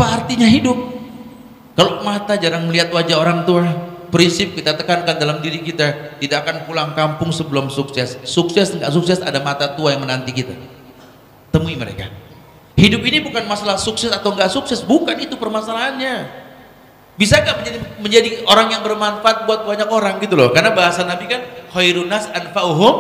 Apa artinya hidup? Kalau mata jarang melihat wajah orang tua, prinsip kita tekankan dalam diri kita, tidak akan pulang kampung sebelum sukses. Sukses nggak sukses ada mata tua yang menanti kita. Temui mereka. Hidup ini bukan masalah sukses atau nggak sukses, bukan itu permasalahannya. Bisa nggak menjadi orang yang bermanfaat buat banyak orang gitu loh? Karena bahasa Nabi kan khairun nas anfa'uhum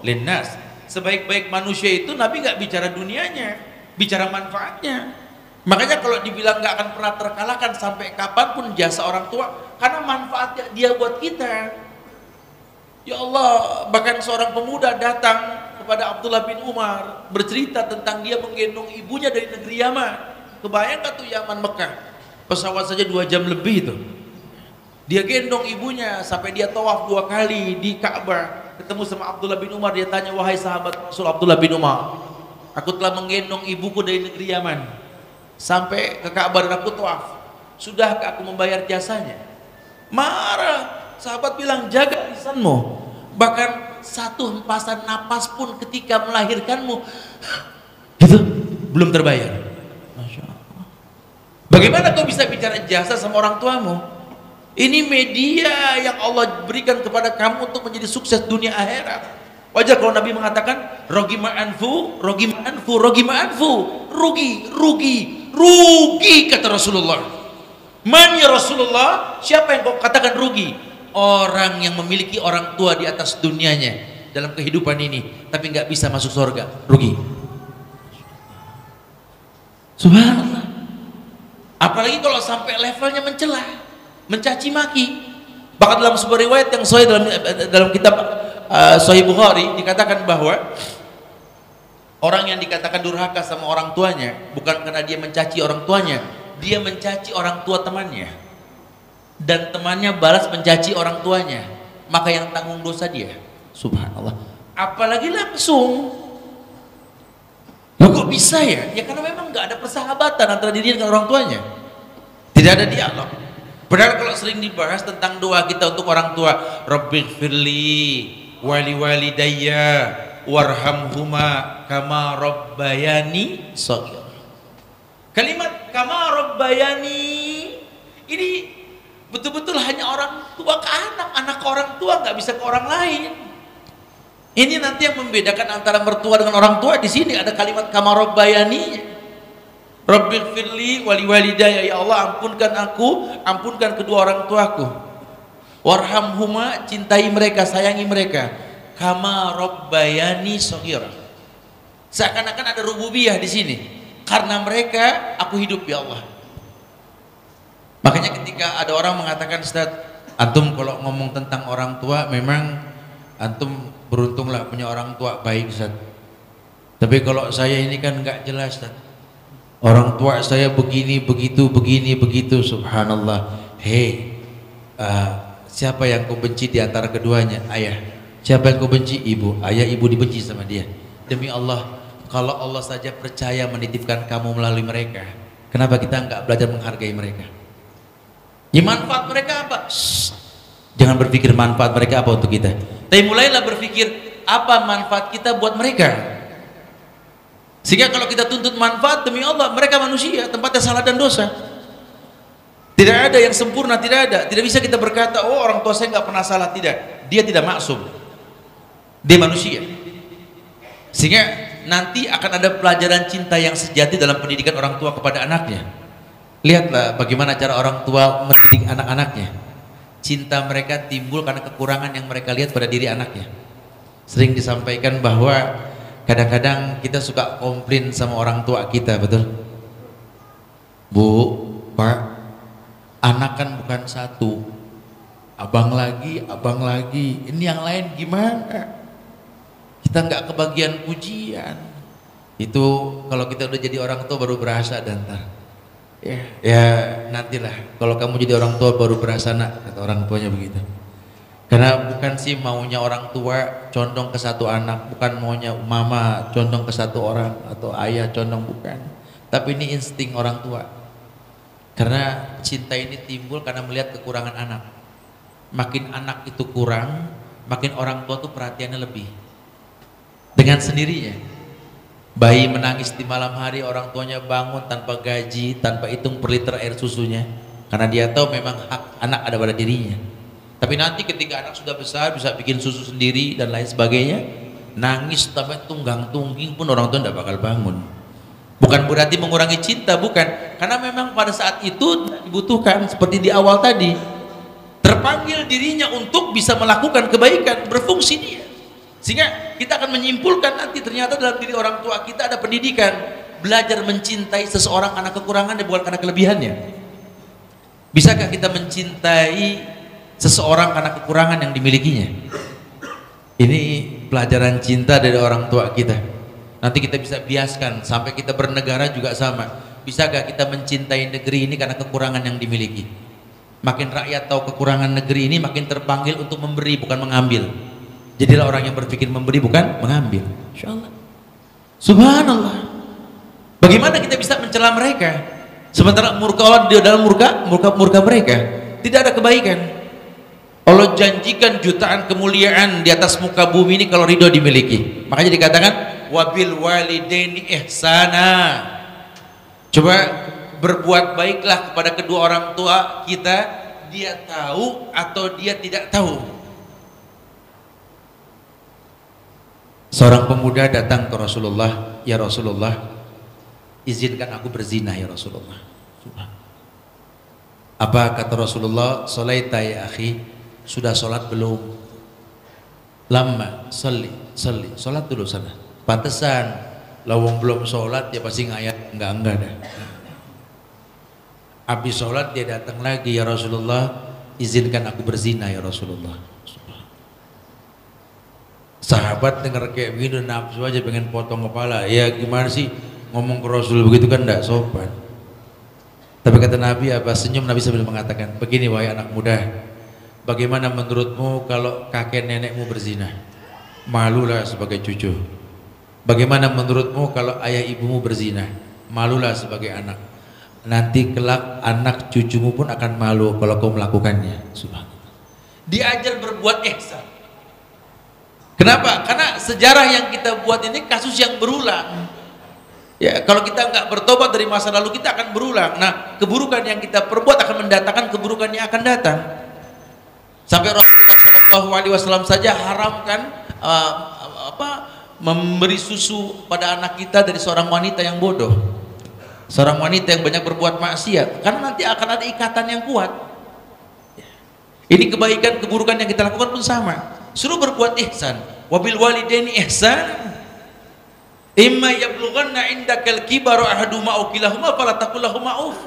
linnas. Sebaik-baik manusia itu Nabi nggak bicara dunianya, bicara manfaatnya. Makanya kalau dibilang nggak akan pernah terkalahkan sampai kapanpun jasa orang tua, karena manfaatnya dia buat kita. Ya Allah, bahkan seorang pemuda datang kepada Abdullah bin Umar bercerita tentang dia menggendong ibunya dari negeri Yaman. Kebayang gak tuh Yaman Mekah? Pesawat saja 2 jam lebih itu. Dia gendong ibunya sampai dia tawaf 2 kali di Ka'bah. Ketemu sama Abdullah bin Umar, dia tanya, wahai sahabat Rasul Abdullah bin Umar, aku telah menggendong ibuku dari negeri Yaman sampai ke Ka'bah dan aku tawaf. Sudahkah aku membayar jasanya? Marah. Sahabat bilang, jaga lisanmu. Bahkan satu hempasan napas pun ketika melahirkanmu gitu belum terbayar. Masya Allah. Bagaimana kau bisa bicara jasa sama orang tuamu? Ini media yang Allah berikan kepada kamu untuk menjadi sukses dunia akhirat. Wajar kalau Nabi mengatakan rogi ma'anfu, rogi ma'anfu, rogi ma'anfu, rugi kata Rasulullah. Man ya Rasulullah, siapa yang kau katakan rugi? Orang yang memiliki orang tua di atas dunianya dalam kehidupan ini tapi nggak bisa masuk surga, rugi. Subhanallah. Apalagi kalau sampai levelnya mencela, mencaci maki. Bahkan dalam sebuah riwayat yang sahih dalam kitab Sahih Bukhari dikatakan bahwa orang yang dikatakan durhaka sama orang tuanya bukan karena dia mencaci orang tuanya, dia mencaci orang tua temannya. Dan temannya balas mencaci orang tuanya, maka yang tanggung dosa dia. Subhanallah. Apalagi langsung. Loh kok bisa ya? Ya karena memang nggak ada persahabatan antara dirinya dengan orang tuanya. Tidak ada dialog. Padahal kalau sering dibahas tentang doa kita untuk orang tua, Rabbighfirli wali walidayya warhamhuma kama rabbayani shaghir. Kalimat kama rabbayani ini betul-betul hanya orang tua ke anak, anak ke orang tua, nggak bisa ke orang lain. Ini nanti yang membedakan antara mertua dengan orang tua. Di sini ada kalimat kama rabbayani. Rabbighfirli wali walidayya, ya Allah ampunkan aku, ampunkan kedua orang tuaku. Warhamhuma, cintai mereka, sayangi mereka. Kama rabbayani shaghira. Seakan-akan ada rububiyah di sini. Karena mereka aku hidup ya Allah. Makanya ketika ada orang mengatakan, Ustaz, antum kalau ngomong tentang orang tua memang antum beruntunglah punya orang tua baik, Ustaz. Tapi kalau saya ini kan nggak jelas, Ustaz. Orang tua saya begini, begitu, subhanallah. Hei, siapa yang kau benci di antara keduanya? Ayah. Siapa yang kau benci? Ibu. Ayah, ibu dibenci sama dia. Demi Allah, kalau Allah saja percaya menitipkan kamu melalui mereka, kenapa kita nggak belajar menghargai mereka? Ya manfaat mereka apa? Shh. Jangan berpikir manfaat mereka apa untuk kita, tapi mulailah berpikir apa manfaat kita buat mereka. Sehingga kalau kita tuntut manfaat, demi Allah mereka manusia, tempatnya salah dan dosa. Tidak ada yang sempurna, tidak ada. Tidak bisa kita berkata, oh orang tua saya nggak pernah salah. Tidak, dia tidak maksum, dia manusia. Sehingga nanti akan ada pelajaran cinta yang sejati dalam pendidikan orang tua kepada anaknya. Lihatlah bagaimana cara orang tua mendidik anak-anaknya. Cinta mereka timbul karena kekurangan yang mereka lihat pada diri anaknya. Sering disampaikan bahwa kadang-kadang kita suka komplain sama orang tua kita, betul? Bu, Pak, anak kan bukan satu, abang lagi, ini yang lain gimana? Kita nggak kebagian pujian. Itu kalau kita udah jadi orang tua baru berasa dan ntar. Ya nantilah kalau kamu jadi orang tua baru berasa nak, kata orang tuanya begitu. Karena bukan sih maunya orang tua condong ke satu anak, bukan maunya mama condong ke satu orang atau ayah condong, bukan. Tapi ini insting orang tua. Karena cinta ini timbul karena melihat kekurangan anak. Makin anak itu kurang, makin orang tua tuh perhatiannya lebih. Dengan sendirinya Bayi menangis di malam hari, orang tuanya bangun tanpa gaji, tanpa hitung per liter air susunya, karena dia tahu memang hak anak ada pada dirinya. Tapi nanti ketika anak sudah besar, bisa bikin susu sendiri dan lain sebagainya, nangis sampai tunggang-tungging pun orang tua tidak bakal bangun. Bukan berarti mengurangi cinta, bukan, karena memang pada saat itu dibutuhkan seperti di awal tadi, terpanggil dirinya untuk bisa melakukan kebaikan, berfungsi dia. Sehingga kita akan menyimpulkan nanti ternyata dalam diri orang tua kita ada pendidikan belajar mencintai seseorang karena kekurangannya, bukan karena kelebihannya. Bisakah kita mencintai seseorang karena kekurangan yang dimilikinya? Ini pelajaran cinta dari orang tua kita. Nanti kita bisa biaskan sampai kita bernegara juga sama. Bisakah kita mencintai negeri ini karena kekurangan yang dimiliki? Makin rakyat tahu kekurangan negeri ini, makin terpanggil untuk memberi, bukan mengambil. Jadilah orang yang berpikir memberi, bukan mengambil. Insyaallah. Subhanallah. Bagaimana kita bisa mencela mereka sementara murka Allah di dalam murka mereka? Tidak ada kebaikan. Allah janjikan jutaan kemuliaan di atas muka bumi ini kalau ridho dimiliki. Makanya dikatakan wabil walidaini ihsana. Coba berbuat baiklah kepada kedua orang tua kita, dia tahu atau dia tidak tahu. Seorang pemuda datang ke Rasulullah, ya Rasulullah, izinkan aku berzina ya Rasulullah. Apa kata Rasulullah? Sholaita ya akhi, sudah sholat belum? Lama, salli, sholat dulu sana. Pantesan, lawang belum sholat dia pasti ngayat, enggak dah. Habis sholat dia datang lagi, ya Rasulullah, izinkan aku berzina ya Rasulullah. Sahabat dengar kayak begini nafsu aja pengen potong kepala. Ya gimana sih ngomong ke Rasul begitu, kan tidak sopan. Tapi kata Nabi apa? Senyum Nabi sambil mengatakan, begini wahai anak muda, bagaimana menurutmu kalau kakek nenekmu berzina? Malulah sebagai cucu. Bagaimana menurutmu kalau ayah ibumu berzina? Malulah sebagai anak. Nanti kelak anak cucumu pun akan malu kalau kau melakukannya. Subhanallah. Diajar berbuat ihsan. Kenapa? Karena sejarah yang kita buat ini kasus yang berulang. Ya, kalau kita nggak bertobat dari masa lalu, kita akan berulang. Nah, keburukan yang kita perbuat akan mendatangkan keburukan yang akan datang. Sampai Rasulullah SAW saja haramkan memberi susu pada anak kita dari seorang wanita yang bodoh, seorang wanita yang banyak berbuat maksiat, karena nanti akan ada ikatan yang kuat. Ini kebaikan keburukan yang kita lakukan pun sama. Suruh berbuat ihsan. Wabil walidaini ihsan. Imma yablughanna indakal kibaru ahaduhuma aw kilahuma fala taqul lahumā uff.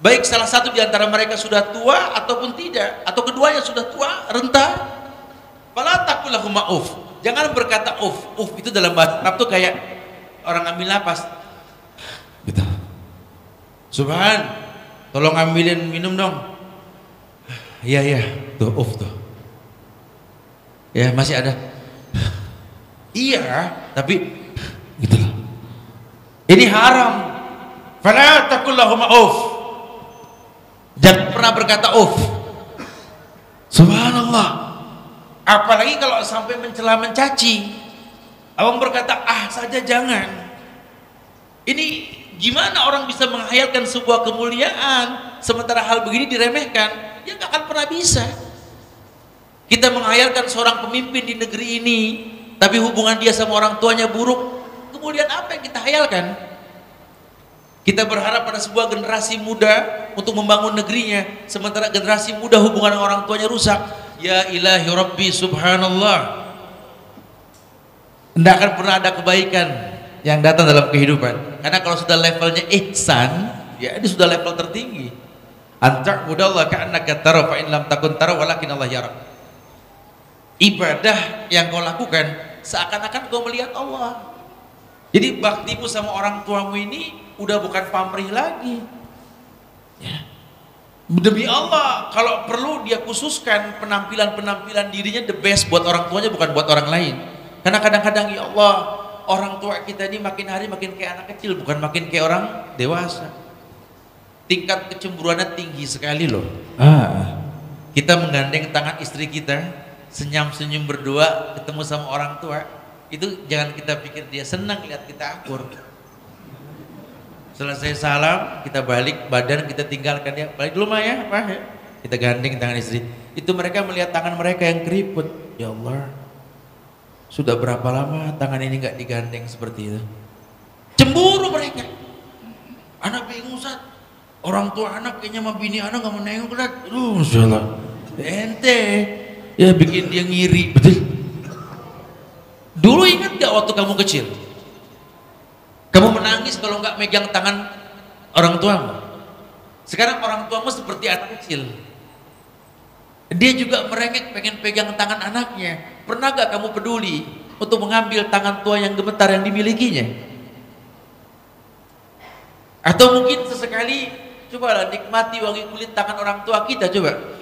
Baik salah satu di antara mereka sudah tua ataupun tidak, atau keduanya sudah tua, renta, fala taqul lahumā uff. Jangan berkata uff. Uff itu dalam bahasa Arab tuh kayak orang ambil napas. Gitu. Subhan, tolong ambilin minum dong. Iya, tuh uff tuh. Ya masih ada. Iya, tapi gitu loh. Ini haram. Fala taqul lahum uff. Jangan pernah berkata uff. Subhanallah. Apalagi kalau sampai mencela mencaci. Abang berkata ah saja jangan. Ini gimana orang bisa menghayalkan sebuah kemuliaan sementara hal begini diremehkan? Ya nggak akan pernah bisa. Kita menghayalkan seorang pemimpin di negeri ini, tapi hubungan dia sama orang tuanya buruk. Kemudian apa yang kita hayalkan? Kita berharap pada sebuah generasi muda untuk membangun negerinya, sementara generasi muda hubungan dengan orang tuanya rusak. Ya ilahi Rabbi subhanallah. Tidak akan pernah ada kebaikan yang datang dalam kehidupan. Karena kalau sudah levelnya ihsan, ya ini sudah level tertinggi. Anta'budallaha ka'annaka tara fa in lam takun tara walakin Allah yarak. Ibadah yang kau lakukan seakan-akan kau melihat Allah. Jadi baktimu sama orang tuamu ini udah bukan pamrih lagi. Ya. Demi Allah, kalau perlu dia khususkan penampilan dirinya the best buat orang tuanya, bukan buat orang lain. Karena kadang-kadang ya Allah, orang tua kita ini makin hari makin kayak anak kecil, bukan makin kayak orang dewasa. Tingkat kecemburuannya tinggi sekali loh. Kita menggandeng tangan istri kita, senyum-senyum berdua ketemu sama orang tua, itu jangan kita pikir dia senang lihat kita akur. Selesai salam, kita balik badan, kita tinggalkan dia. Balik dulu mah ya, Pak. Kita gandeng tangan istri. Itu mereka melihat tangan mereka yang keriput. Ya Allah, sudah berapa lama tangan ini nggak digandeng seperti itu? Cemburu mereka. Anak bingung, Ustaz. Orang tua anak kayaknya sama bini anak nggak mau nengok, Ustaz. Salah. Ente ya bikin dia ngiri, betul. Dulu ingat gak waktu kamu kecil? Kamu menangis kalau nggak megang tangan orang tuamu. Sekarang orang tuamu seperti anak kecil. Dia juga merengek pengen pegang tangan anaknya. Pernah gak kamu peduli untuk mengambil tangan tua yang gemetar yang dimilikinya? Atau mungkin sesekali cobalah nikmati wangi kulit tangan orang tua kita, coba.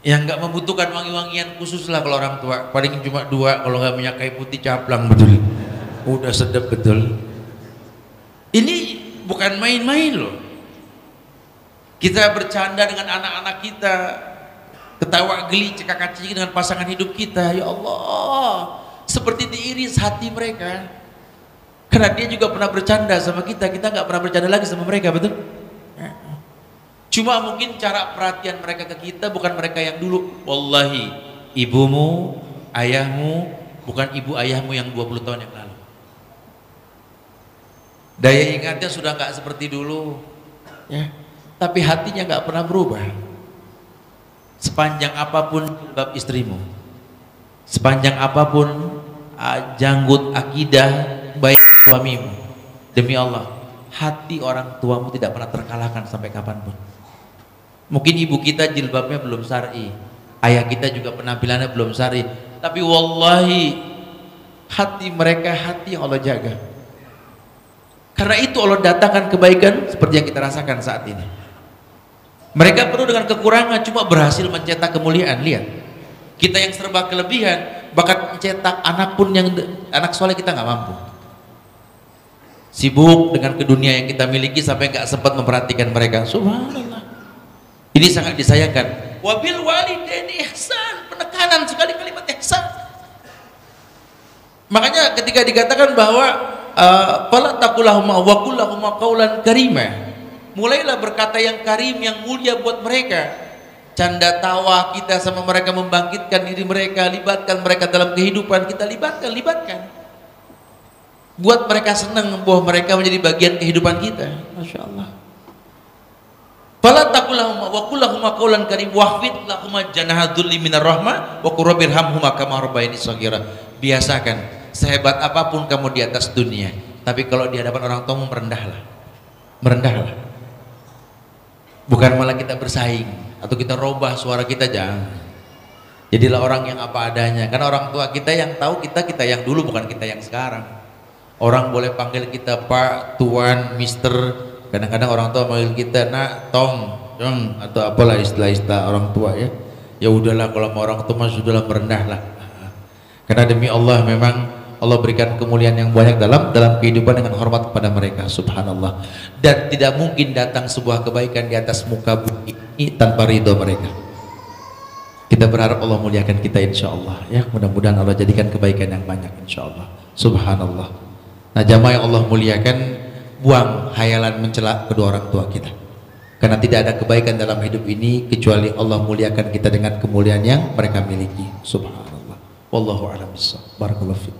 Yang nggak membutuhkan wangi-wangian khusus lah kalau orang tua, paling cuma 2, kalau nggak minyak kayu putih caplang, betul, udah sedap betul. Ini bukan main-main loh. Kita bercanda dengan anak-anak kita, ketawa geli cekak-cekik dengan pasangan hidup kita, ya Allah, seperti diiris hati mereka. Karena dia juga pernah bercanda sama kita, kita nggak pernah bercanda lagi sama mereka, betul? Cuma mungkin cara perhatian mereka ke kita bukan mereka yang dulu. Wallahi, ibumu, ayahmu bukan ibu ayahmu yang 20 tahun yang lalu. Daya ingatnya sudah nggak seperti dulu, ya. Tapi hatinya nggak pernah berubah. Sepanjang apapun bab istrimu, sepanjang apapun janggut akidah baik suamimu, demi Allah, hati orang tuamu tidak pernah terkalahkan sampai kapanpun. Mungkin ibu kita jilbabnya belum syar'i, ayah kita juga penampilannya belum syar'i, tapi wallahi hati mereka hati yang Allah jaga. Karena itu Allah datangkan kebaikan seperti yang kita rasakan saat ini. Mereka penuh dengan kekurangan, cuma berhasil mencetak kemuliaan. Lihat, kita yang serba kelebihan, bahkan mencetak anak pun yang anak soleh kita nggak mampu. Sibuk dengan kedunia yang kita miliki sampai nggak sempat memperhatikan mereka. Subhanallah. Ini sangat disayangkan. Wabil walidaini ihsan, penekanan sekali kalimat ihsan. Makanya ketika dikatakan bahwa fala taqulahuma wa qul lahuma qaulan karima, mulailah berkata yang karim, yang mulia buat mereka. Canda tawa kita sama mereka, membangkitkan diri mereka, libatkan mereka dalam kehidupan kita, libatkan. Buat mereka senang bahwa mereka menjadi bagian kehidupan kita. Masya Allah. Fala taqulahuma wa qul lahuma qaulan karim wahfid lahuma janahadzulli minar rahmah wa qur rabbirhamhuma kama rabbayani shaghira. Biasakan, sehebat apapun kamu di atas dunia, tapi kalau di hadapan orang tuamu merendahlah. Bukan malah kita bersaing atau kita robah suara kita, jangan. Jadilah orang yang apa adanya. Karena orang tua kita yang tahu kita yang dulu, bukan kita yang sekarang. Orang boleh panggil kita Pak, Tuan, Mister. Kadang-kadang orang tua manggil kita Nak, Tong, atau apalah istilah-istilah orang tua, ya. Ya udahlah, kalau mau orang tua sudahlah, merendahlah. Karena demi Allah memang Allah berikan kemuliaan yang banyak dalam kehidupan dengan hormat kepada mereka, subhanallah. Dan tidak mungkin datang sebuah kebaikan di atas muka bumi ini tanpa ridho mereka. Kita berharap Allah muliakan kita, insya Allah, ya. Mudah-mudahan Allah jadikan kebaikan yang banyak, insya Allah. Subhanallah. Nah, jamaah yang Allah muliakan, buang hayalan mencela kedua orang tua kita, karena tidak ada kebaikan dalam hidup ini kecuali Allah muliakan kita dengan kemuliaan yang mereka miliki. Subhanallah. Wallahu a'lam bishawab. Barakallahu fiik.